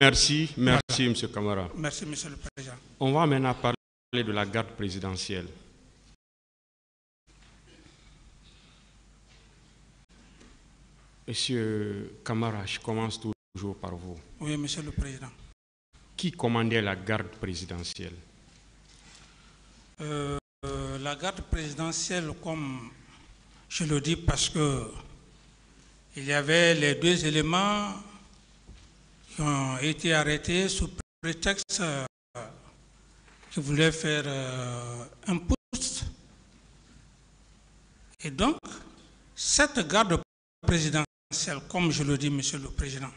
Merci, M. Camara. Merci, M. le Président. On va maintenant parler de la garde présidentielle. Monsieur Camara, je commence toujours par vous. Oui, M. le Président. Qui commandait la garde présidentielle? La garde présidentielle, comme je le dis, parce que il y avait les deux éléments qui ont été arrêtés sous prétexte qu'ils voulaient faire un putsch. Et donc, cette garde présidentielle, comme je le dis, Monsieur le Président,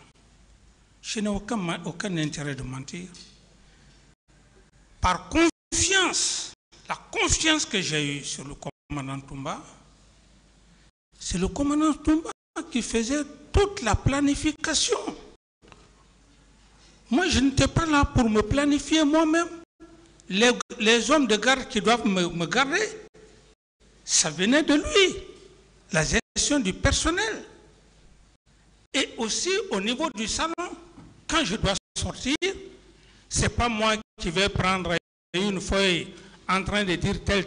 je n'ai aucun intérêt de mentir. Par confiance, la confiance que j'ai eue sur le commandant Toumba, c'est le commandant Toumba qui faisait toute la planification. Moi, je n'étais pas là pour me planifier moi-même. Les hommes de garde qui doivent me garder, ça venait de lui. La gestion du personnel. Et aussi au niveau du salon, quand je dois sortir, ce n'est pas moi qui vais prendre une feuille en train de dire tel.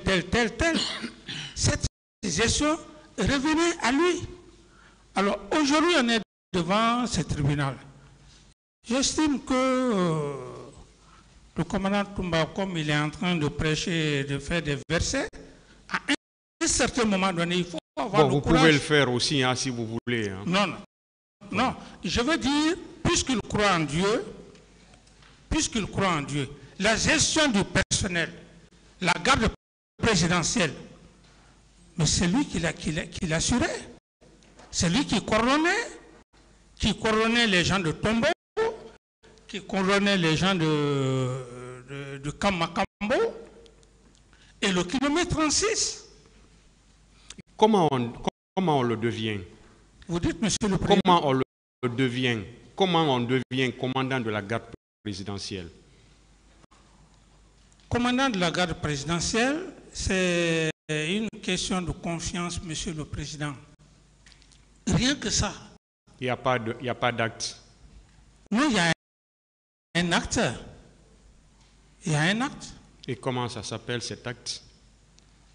Cette gestion revenait à lui. Alors aujourd'hui, on est devant ce tribunal. J'estime que le commandant Toumba, comme il est en train de prêcher, de faire des versets, à un certain moment donné, il faut avoir le courage. Vous pouvez le faire aussi, hein, si vous voulez. Hein. Non, je veux dire, puisqu'il croit en Dieu, la gestion du personnel, la garde présidentielle, mais c'est lui qui l'assurait. C'est lui qui coordonnait les gens de Tombo, qui coordonnait les gens de Kamakambo et le kilomètre 36. Comment on le devient? Vous dites, Monsieur le Président. Comment on devient commandant de la garde présidentielle? Commandant de la garde présidentielle, c'est une question de confiance, Monsieur le Président. Rien que ça. Il n'y a pas d'acte. Non, il y a un acte. Il y a un acte. Et comment ça s'appelle cet acte?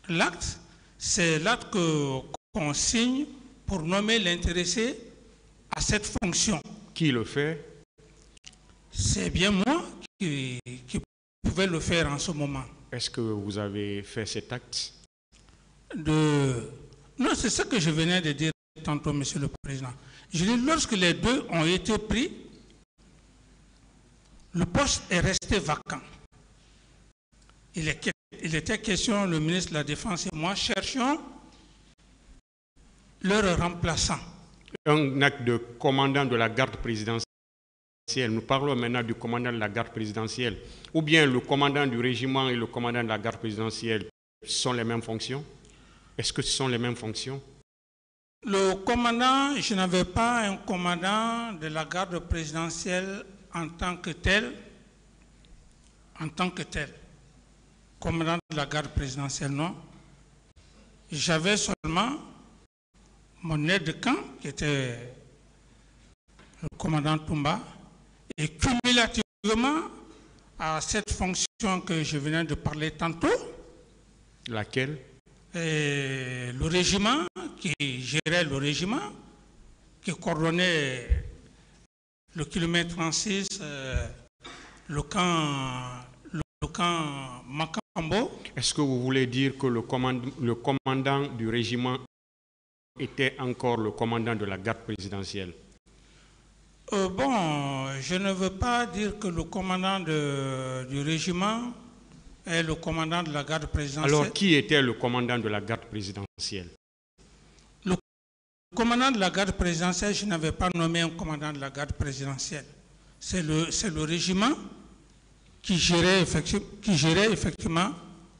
L'acte, c'est l'acte qu'on signe pour nommer l'intéressé à cette fonction. Qui le fait? C'est bien moi qui pouvais le faire en ce moment. Est-ce que vous avez fait cet acte? Non, c'est ce que je venais de dire tantôt, Monsieur le Président. Je dis, lorsque les deux ont été pris, le poste est resté vacant. Il était question, le ministre de la Défense et moi cherchions leur remplaçant. Un acte de commandant de la garde présidentielle. Nous parlons maintenant du commandant de la garde présidentielle. Ou bien le commandant du régiment et le commandant de la garde présidentielle sont les mêmes fonctions? Est-ce que ce sont les mêmes fonctions? Le commandant, je n'avais pas un commandant de la garde présidentielle en tant que tel. Commandant de la garde présidentielle, non. J'avais seulement mon aide de camp, qui était le commandant Toumba, et cumulativement à cette fonction que je venais de parler tantôt. Laquelle? Le régiment, qui gérait le régiment, qui coordonnait le kilomètre 36, le camp Makambo. Est-ce que vous voulez dire que le commandant du régiment était encore le commandant de la garde présidentielle? Bon, je ne veux pas dire que le commandant du régiment est le commandant de la garde présidentielle. Alors, qui était le commandant de la garde présidentielle? Le commandant de la garde présidentielle, je n'avais pas nommé un commandant de la garde présidentielle. C'est le régiment qui gérait effectivement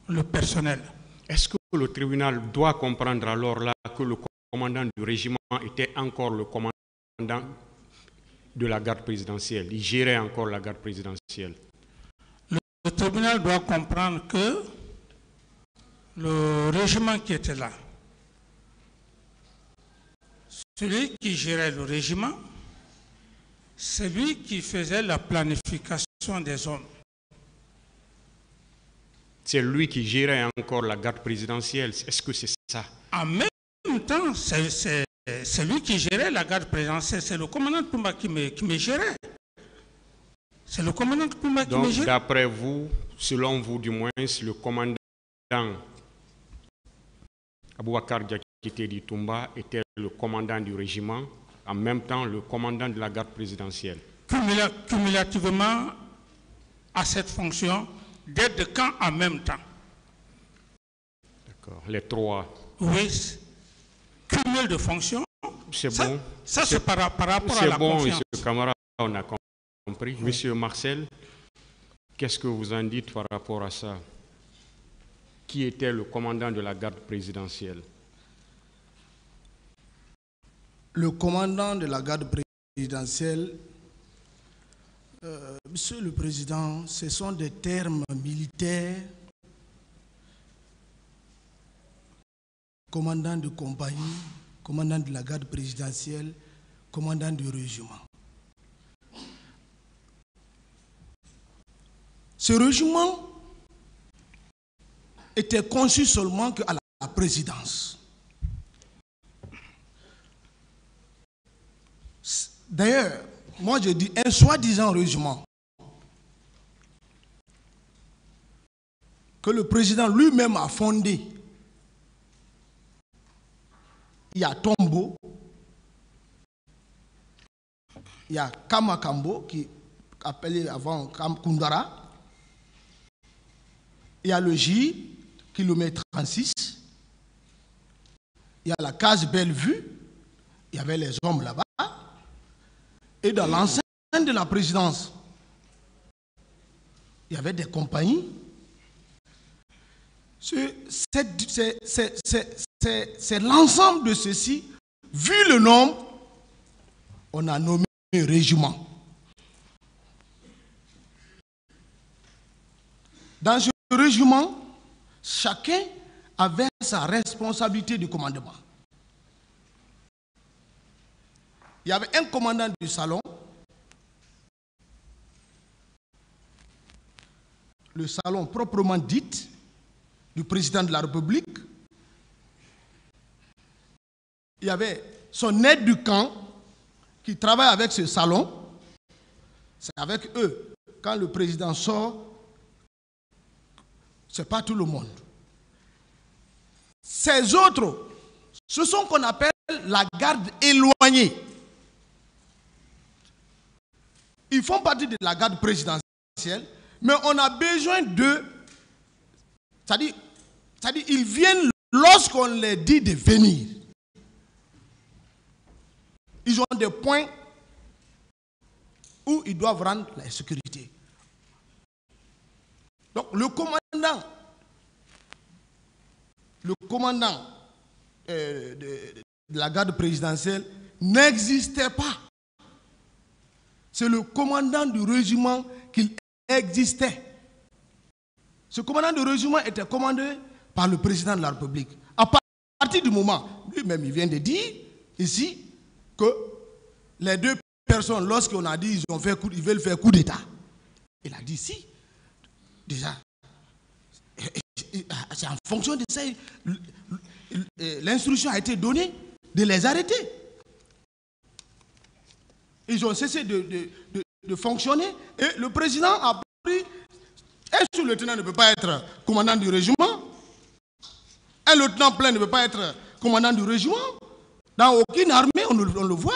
le personnel. Est-ce que le tribunal doit comprendre alors là que le commandant du régiment était encore le commandant de la garde présidentielle? Il gérait encore la garde présidentielle. Le tribunal doit comprendre que le régiment qui était là, celui qui gérait le régiment C'est lui qui faisait la planification des hommes. C'est lui qui gérait encore la garde présidentielle. Est-ce que c'est ça? En même temps, c'est lui qui gérait la garde présidentielle. C'est le commandant Toumba qui me gérait. C'est le commandant Toumba qui me gérait. Donc, d'après vous, selon vous du moins, le commandant Aboubacar Diakité Toumba était le commandant du régiment, en même temps le commandant de la garde présidentielle. Cumulativement à cette fonction, d'être de camp en même temps. D'accord, les trois. Oui, cumul de fonctions. C'est bon. Ça, c'est par rapport à la confiance. C'est bon, monsieur Camara, on a compris. Oui. Monsieur Marcel, qu'est-ce que vous en dites par rapport à ça? Qui était le commandant de la garde présidentielle? Le commandant de la garde présidentielle, Monsieur le Président, ce sont des termes militaires, commandant de compagnie, commandant de la garde présidentielle, commandant du régiment. Ce régiment était conçu seulement qu'à la présidence. D'ailleurs, moi je dis un soi-disant régiment que le président lui-même a fondé. Il y a Tombo, il y a Kamakambo, qui appelé avant Kundara, il y a le J, kilomètre 36, il y a la case Bellevue, il y avait les hommes là-bas, et dans l'enceinte de la présidence, il y avait des compagnies. C'est l'ensemble de ceci, vu le nombre, on a nommé un régiment. Dans ce régiment, chacun avait sa responsabilité de commandement. Il y avait un commandant du salon, le salon proprement dit, du président de la République. Il y avait son aide du camp qui travaille avec ce salon. C'est avec eux. Quand le président sort, ce n'est pas tout le monde. Ces autres, ce sont qu'on appelle la garde éloignée. Ils font partie de la garde présidentielle, mais on a besoin d'eux. C'est-à-dire, ils viennent lorsqu'on les dit de venir. Ils ont des points où ils doivent rendre la sécurité. Donc, le commandant de la garde présidentielle n'existait pas. C'est le commandant du régiment qui existait. Ce commandant du régiment était commandé par le président de la République. À partir du moment, lui-même, il vient de dire ici que les deux personnes, lorsqu'on a dit ils veulent faire coup d'État, il a dit si, déjà, c'est en fonction de ça, l'instruction a été donnée de les arrêter. Ils ont cessé de fonctionner et le président a pris. Un sous-lieutenant ne peut pas être commandant du régiment. Un lieutenant-plein ne peut pas être commandant du régiment. Dans aucune armée, on le voit.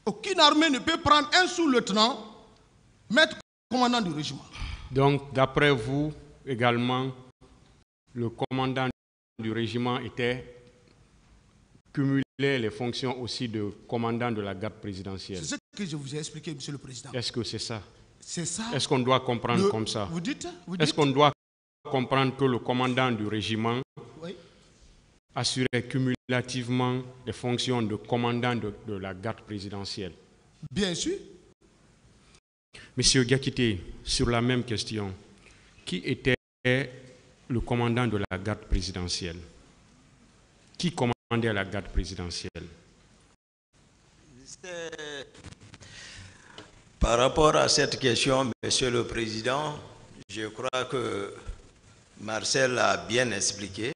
Aucune armée ne peut prendre un sous-lieutenant, mettre commandant du régiment. Donc, d'après vous, également, le commandant du régiment cumulait les fonctions aussi de commandant de la garde présidentielle. C'est ce que je vous ai expliqué, Monsieur le Président. Est-ce que c'est ça? C'est ça. Est-ce qu'on doit comprendre comme ça? Vous dites? Est-ce qu'on doit comprendre que le commandant du régiment assurait cumulativement les fonctions de commandant de la garde présidentielle? Bien sûr. Monsieur Diakité, sur la même question, qui était le commandant de la garde présidentielle? Qui commandait la garde présidentielle? Par rapport à cette question, Monsieur le Président, je crois que Marcel a bien expliqué.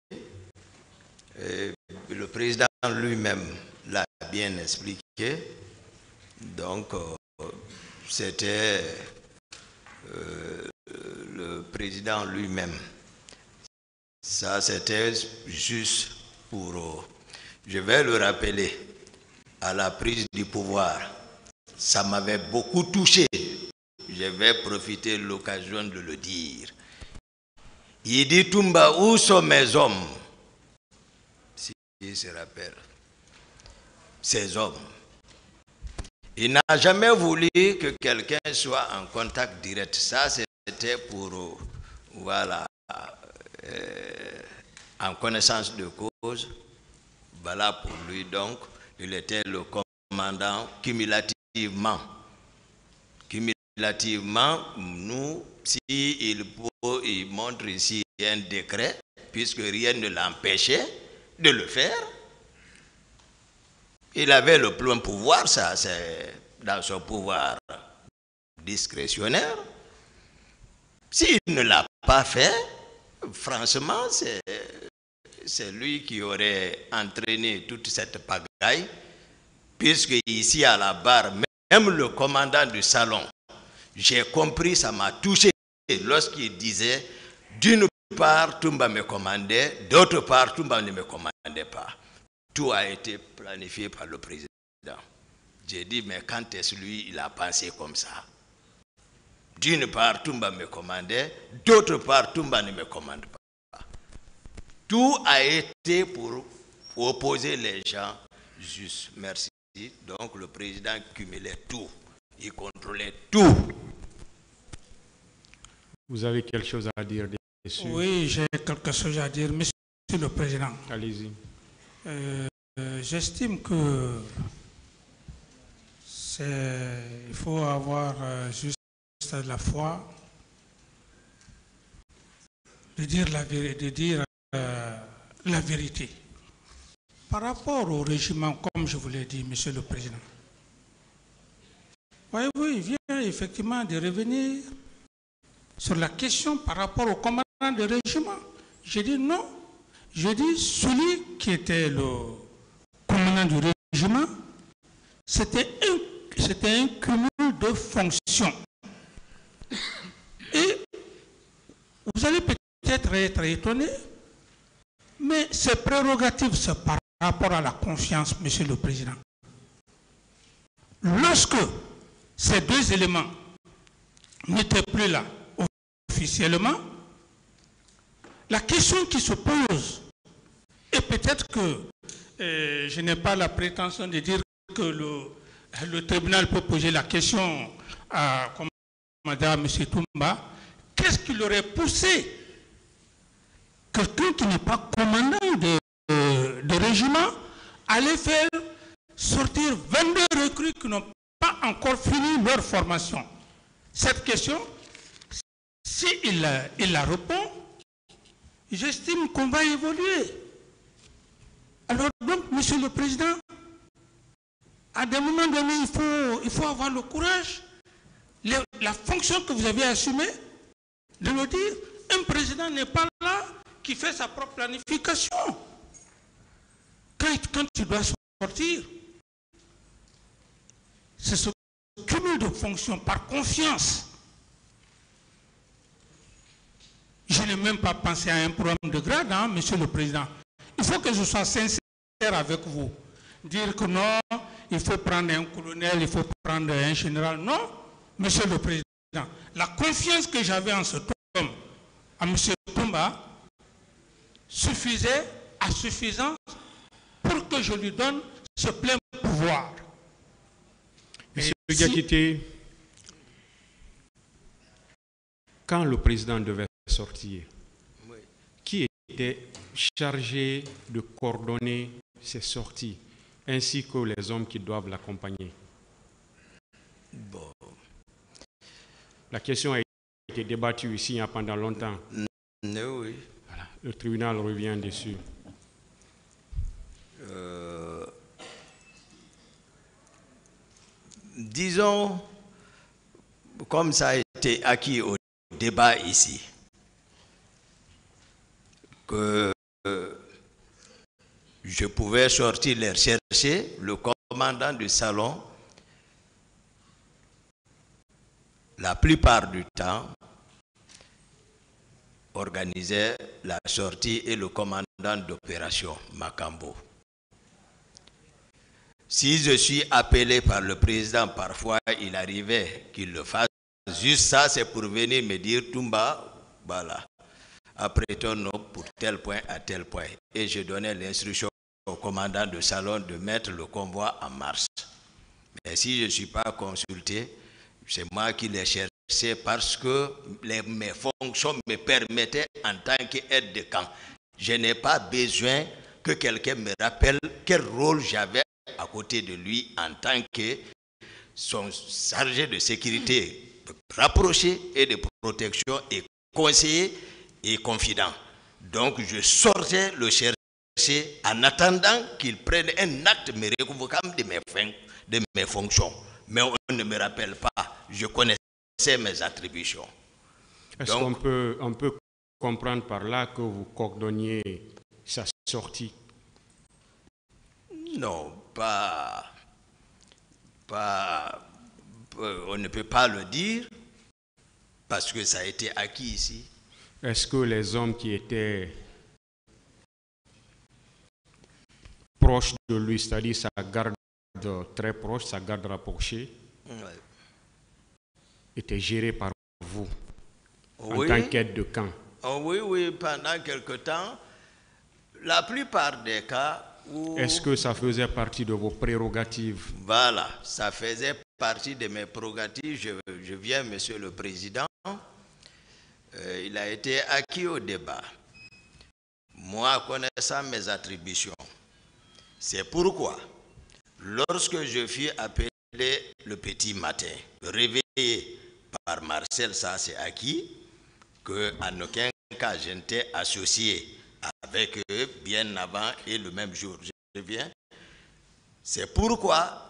Et le président lui-même l'a bien expliqué. Donc, c'était le président lui-même. Ça, c'était juste pour... Je vais le rappeler, à la prise du pouvoir, ça m'avait beaucoup touché. Je vais profiter de l'occasion de le dire. Il dit, Toumba, où sont mes hommes? Si il se rappelle. Ces hommes. Il n'a jamais voulu que quelqu'un soit en contact direct. Ça, c'était pour, voilà, en connaissance de cause. Voilà pour lui, donc, il était le commandant cumulativement. Cumulativement, nous, s'il montre ici un décret, puisque rien ne l'empêchait de le faire, il avait le plein pouvoir, ça c'est dans son pouvoir discrétionnaire. S'il ne l'a pas fait, franchement, c'est lui qui aurait entraîné toute cette pagaille, puisque ici à la barre, même le commandant du salon, j'ai compris, ça m'a touché lorsqu'il disait, d'une part, Toumba me commandait, d'autre part, Toumba ne me commandait pas. Tout a été planifié par le président. J'ai dit, mais quand est-ce lui, il a pensé comme ça? D'une part, Toumba me commandait, d'autre part, Toumba ne me commande pas. Tout a été pour opposer les gens juste. Merci. Donc le président cumulait tout. Il contrôlait tout. Vous avez quelque chose à dire dessus? Oui, j'ai quelque chose à dire, Monsieur le Président. Allez-y. J'estime que il faut avoir juste la foi de dire la vérité. Par rapport au régiment, comme je vous l'ai dit, Monsieur le Président, voyez-vous, il vient effectivement de revenir sur la question par rapport au commandant de régiment. J'ai dit non. Je dis celui qui était le commandant du régiment, c'était un cumul de fonctions. Et vous allez peut-être être étonné, mais ces prérogatives, c'est par rapport à la confiance, Monsieur le Président. Lorsque ces deux éléments n'étaient plus là officiellement, la question qui se pose, et peut-être que je n'ai pas la prétention de dire que le tribunal peut poser la question à Madame M. Toumba, qu'est-ce qui l'aurait poussé quelqu'un qui n'est pas commandant de régiment à aller faire sortir 22 recrues qui n'ont pas encore fini leur formation? Cette question, s'il la répond, j'estime qu'on va évoluer. Alors donc, Monsieur le Président, à des moments donnés, il faut avoir le courage, la fonction que vous avez assumée, de le dire. Un président n'est pas là qui fait sa propre planification. Quand tu dois sortir, c'est ce cumul de fonctions par confiance. Je n'ai même pas pensé à un problème de grade, hein, Monsieur le Président. Il faut que je sois sincère avec vous. Dire que non, il faut prendre un colonel, il faut prendre un général. Non, Monsieur le Président. La confiance que j'avais en cet homme, à M. Toumba, suffisait à suffisance pour que je lui donne ce plein pouvoir. Monsieur Diakité, quand le président devait sortir, Oui. qui était chargé de coordonner ses sorties, ainsi que les hommes qui doivent l'accompagner? Bon. La question a été débattue ici pendant longtemps. Oui. Voilà, le tribunal revient dessus. disons, comme ça a été acquis au débat ici, que je pouvais sortir les chercher, le commandant du salon, la plupart du temps, organisait la sortie et le commandant d'opération, Makambo. Si je suis appelé par le président, parfois il arrivait qu'il le fasse. Juste ça, c'est pour venir me dire, Toumba, voilà, apprêtons-nous pour tel point à tel point. Et je donnais l'instruction au commandant de salon de mettre le convoi en marche. Mais si je ne suis pas consulté, c'est moi qui l'ai cherché parce que mes fonctions me permettaient en tant qu'aide de camp. Je n'ai pas besoin que quelqu'un me rappelle quel rôle j'avais à côté de lui en tant que son chargé de sécurité rapproché et de protection et conseiller et confident. Donc je sortais le chercher en attendant qu'il prenne un acte me révoquant de mes fonctions. Mais on ne me rappelle pas, je connaissais mes attributions. Est-ce qu'on peut comprendre par là que vous coordonniez sa sortie? Non, on ne peut pas le dire parce que ça a été acquis ici. Est-ce que les hommes qui étaient proches de lui, c'est-à-dire sa garde très proche, sa garde rapprochée, étaient gérés par vous en tant qu'aide de camp? Oui, pendant quelque temps, la plupart des cas où... Est-ce que ça faisait partie de vos prérogatives? Voilà, ça faisait partie de mes prérogatives. Je viens, Monsieur le Président. Il a été acquis au débat. Moi, connaissant mes attributions, c'est pourquoi, lorsque je fus appelé le petit matin, réveillé par Marcel, ça c'est acquis, qu'en aucun cas je n'étais associé avec eux bien avant et le même jour. Je viens. C'est pourquoi,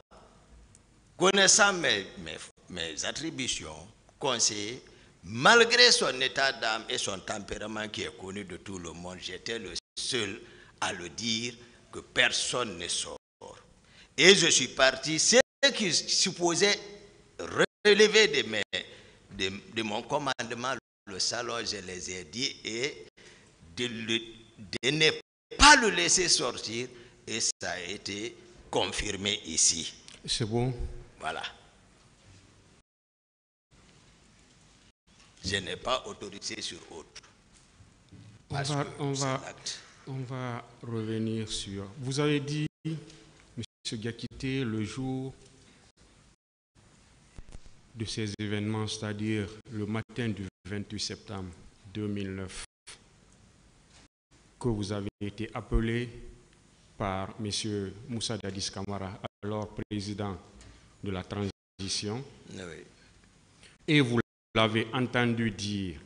connaissant mes attributions, conseiller, malgré son état d'âme et son tempérament qui est connu de tout le monde, j'étais le seul à le dire que personne ne sort. Et je suis parti, ceux qui supposaient relever de mon commandement, le salon, je les ai dit, et de ne pas le laisser sortir, et ça a été confirmé ici. C'est bon. Voilà. Je n'ai pas autorisé sur autre. On va revenir sur... Vous avez dit, M. Diakité, le jour de ces événements, c'est-à-dire le matin du 28 septembre 2009, que vous avez été appelé par M. Moussa Dadis Camara, alors président de la transition, oui. Et vous l'avez entendu dire,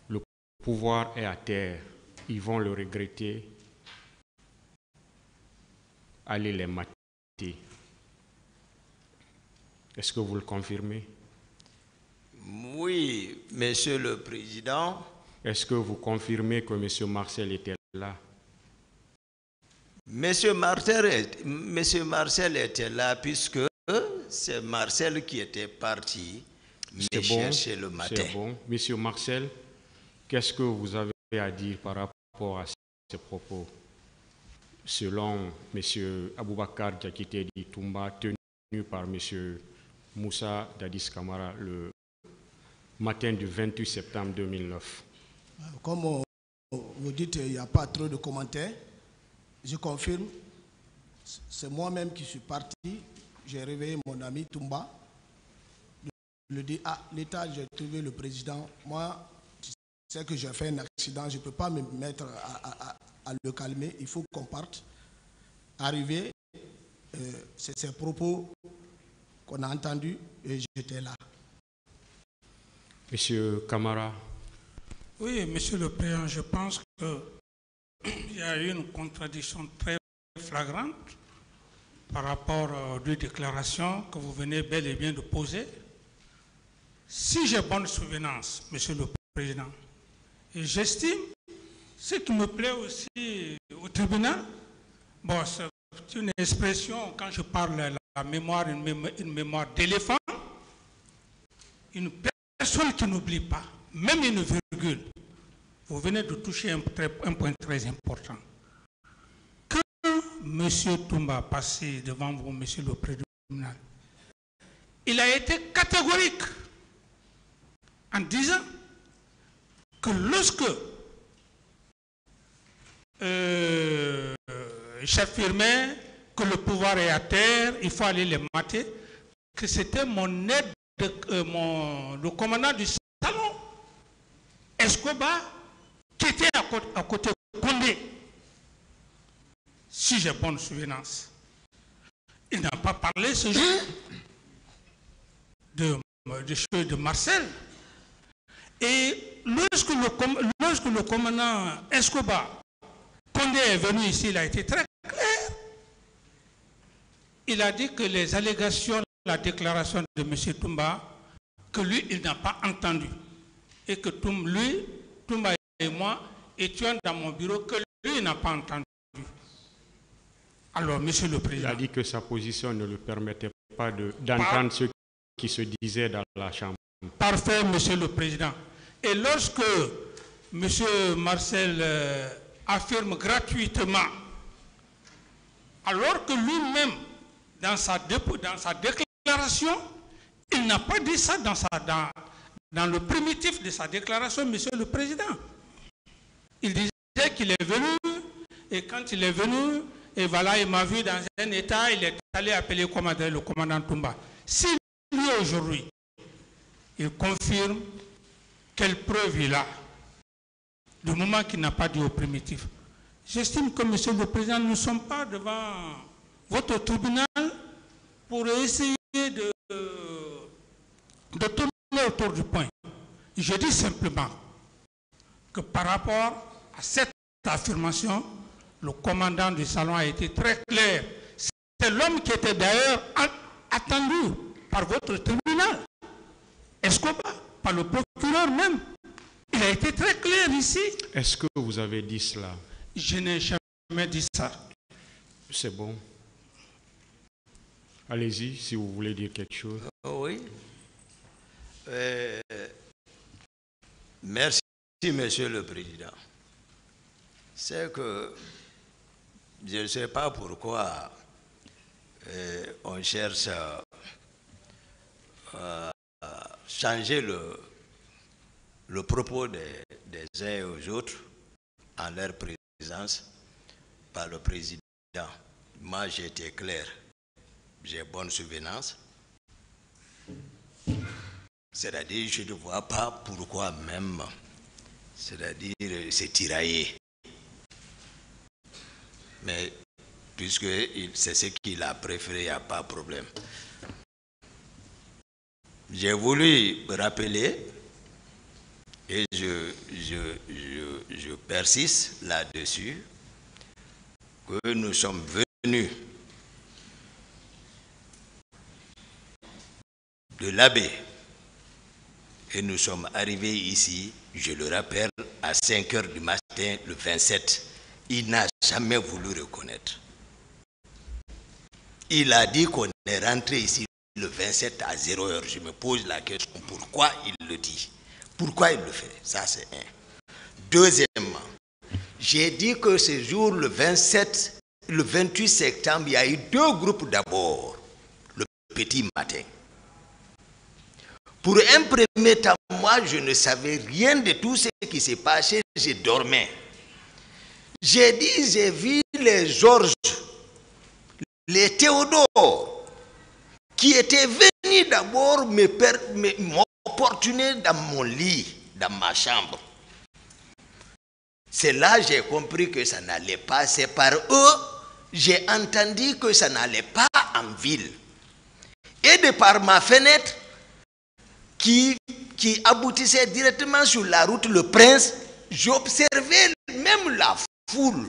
le pouvoir est à terre, ils vont le regretter, allez les mater. Est-ce que vous le confirmez? Oui, Monsieur le Président. Est-ce que vous confirmez que M. Marcel était là? Monsieur Marcel était là puisque c'est Marcel qui était parti me chercher le matin. C'est bon. Monsieur Marcel, qu'est-ce que vous avez à dire par rapport à ces propos? Selon M. Aboubakar Diakité Di Toumba, tenu par M. Moussa Dadis Camara le matin du 28 septembre 2009. Comme vous dites, il n'y a pas trop de commentaires. Je confirme, c'est moi-même qui suis parti. J'ai réveillé mon ami Toumba. Je lui dis, l'État, j'ai trouvé le président. Moi, c'est que j'ai fait un accident, je ne peux pas me mettre à le calmer. Il faut qu'on parte. Arrivé, c'est ces propos qu'on a entendus et j'étais là. Monsieur Camara. Oui, Monsieur le Président, je pense qu'il y a eu une contradiction très flagrante par rapport aux deux déclarations que vous venez bel et bien de poser. Si j'ai bonne souvenance, Monsieur le Président, et j'estime, ce qui me plaît aussi au tribunal, bon, c'est une expression, quand je parle de la mémoire, une mémoire d'éléphant, une personne qui n'oublie pas, même une virgule. Vous venez de toucher un point très important. Quand M. Toumba a passé devant vous, Monsieur le Président, il a été catégorique en disant que lorsque j'affirmais que le pouvoir est à terre, il faut aller les mater, que c'était mon aide, le commandant du salon, Escobar, qui était à côté de Condé, si j'ai bonne souvenance. Il n'a pas parlé ce jour de Marcel. Et lorsque le commandant Escobar, Condé est venu ici, il a été très clair. Il a dit que les allégations, la déclaration de M. Toumba, que lui, il n'a pas entendu. Et que Toumba et moi étions dans mon bureau, que lui, il n'a pas entendu. Alors, Monsieur le Président... Il a dit que sa position ne le permettait pas d'entendre ce qui se disait dans la Chambre. Parfait, Monsieur le Président. Et lorsque M. Marcel affirme gratuitement, alors que lui-même, dans sa déclaration, il n'a pas dit ça dans le primitif de sa déclaration, Monsieur le Président. Il disait qu'il est venu, et quand il est venu, et voilà, il m'a vu dans un état, il est allé appeler le commandant Toumba. Si lui, aujourd'hui, il confirme quelle preuve il a, du moment qu'il n'a pas dit au primitif, j'estime que, Monsieur le Président, nous ne sommes pas devant votre tribunal pour essayer de tourner autour du point. Je dis simplement que par rapport à cette affirmation, le commandant du salon a été très clair. C'est l'homme qui était d'ailleurs attendu par votre tribunal. Escobar, par le procureur même. Il a été très clair ici. Est-ce que vous avez dit cela? Je n'ai jamais dit ça. C'est bon. Allez-y, si vous voulez dire quelque chose. Oui. Merci, Monsieur le Président. C'est que je ne sais pas pourquoi on cherche à changer le propos des uns et aux autres en leur présence par le Président. Moi, j'ai été clair. J'ai bonne souvenance. C'est-à-dire, je ne vois pas pourquoi même, c'est-à-dire, c'est tiraillé. Mais puisque c'est ce qu'il a préféré, il n'y a pas de problème. J'ai voulu rappeler, et je persiste là-dessus, que nous sommes venus de l'abbé et nous sommes arrivés ici, je le rappelle, à 5 h du matin le 27. Il n'a jamais voulu reconnaître. Il a dit qu'on est rentré ici le 27 à 0 h. Je me pose la question, pourquoi il le dit? Pourquoi il le fait? Ça, c'est un. Deuxièmement, j'ai dit que ce jour, le 28 septembre, il y a eu deux groupes d'abord, le petit matin. Pour un premier temps, moi, je ne savais rien de tout ce qui s'est passé, je dormais. J'ai dit, j'ai vu les Georges, les Théodore, qui étaient venus d'abord m'opportuner dans mon lit, dans ma chambre. C'est là que j'ai compris que ça n'allait pas. C'est par eux, j'ai entendu que ça n'allait pas en ville. Et de par ma fenêtre, qui aboutissait directement sur la route Le Prince, j'observais même la foule.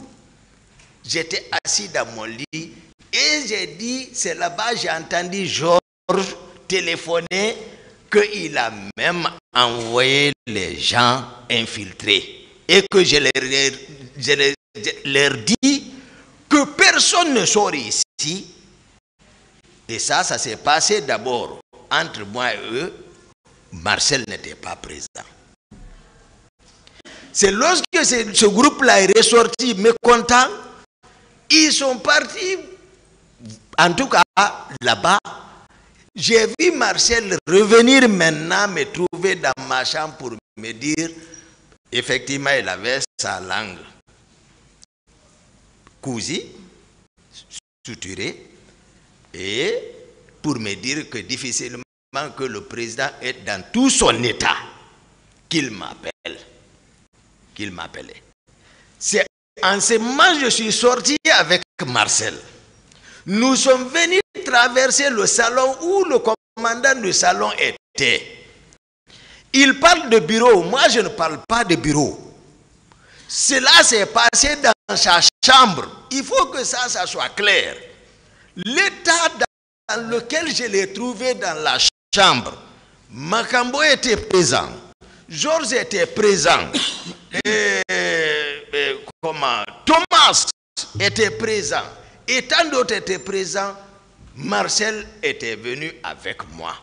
J'étais assis dans mon lit, Et j'ai dit, c'est là-bas, j'ai entendu Georges téléphoner qu'il a même envoyé les gens infiltrés. Et que je leur dis que personne ne sort ici. Et ça s'est passé d'abord entre moi et eux. Marcel n'était pas présent. C'est lorsque ce groupe-là est ressorti mécontent, ils sont partis, en tout cas là-bas. J'ai vu Marcel revenir maintenant me trouver dans ma chambre pour me dire, effectivement, il avait sa langue cousue, suturée, et pour me dire que difficilement que le président est dans tout son état, qu'il m'appelle. Qu'il m'appelait. C'est en ce moment que je suis sorti avec Marcel. Nous sommes venus traverser le salon où le commandant du salon était. Il parle de bureau, moi je ne parle pas de bureau. Cela s'est passé dans sa chambre. Il faut que ça soit clair. L'état dans lequel je l'ai trouvé dans la chambre, Makambo était présent, Georges était présent, Thomas était présent, et tant d'autres étaient présents. Marcel était venu avec moi.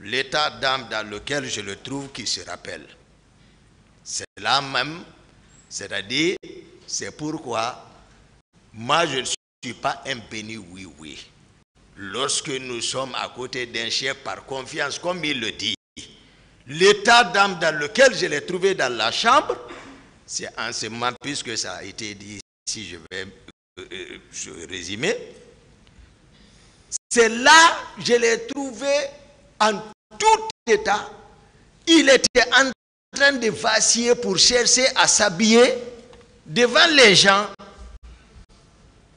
L'état d'âme dans lequel je le trouve qui se rappelle. C'est là même, c'est-à-dire, c'est pourquoi moi je ne suis pas un béni oui. Lorsque nous sommes à côté d'un chef par confiance, comme il le dit, l'état d'âme dans lequel je l'ai trouvé dans la chambre, c'est en ce moment, puisque ça a été dit ici, je vais résumer. C'est là que je l'ai trouvé en tout état. Il était en train de vaciller pour chercher à s'habiller devant les gens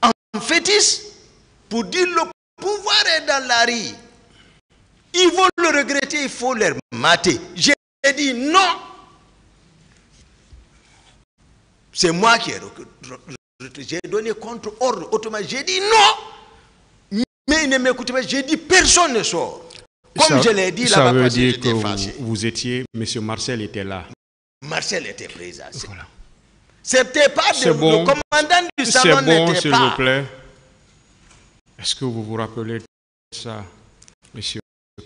en fétiche pour dire le pouvoir est dans la rue. Ils vont le regretter, il faut les mater. J'ai dit non. C'est moi qui j'ai donné contre-ordre. Autrement, j'ai dit non. Mais il ne m'écoute pas. J'ai dit personne ne sort. Comme je l'ai dit là-bas. Ça veut dire que vous étiez, M. Marcel était là. Marcel était présent. Voilà. C'était pas le commandant du salon n'était pas. C'est bon, s'il vous plaît. Est-ce que vous vous rappelez de ça, M.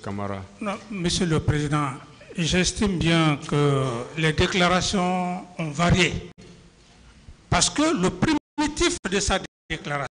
Camara? Non, Monsieur le Président, j'estime bien que les déclarations ont varié. Parce que le primitif de sa déclaration,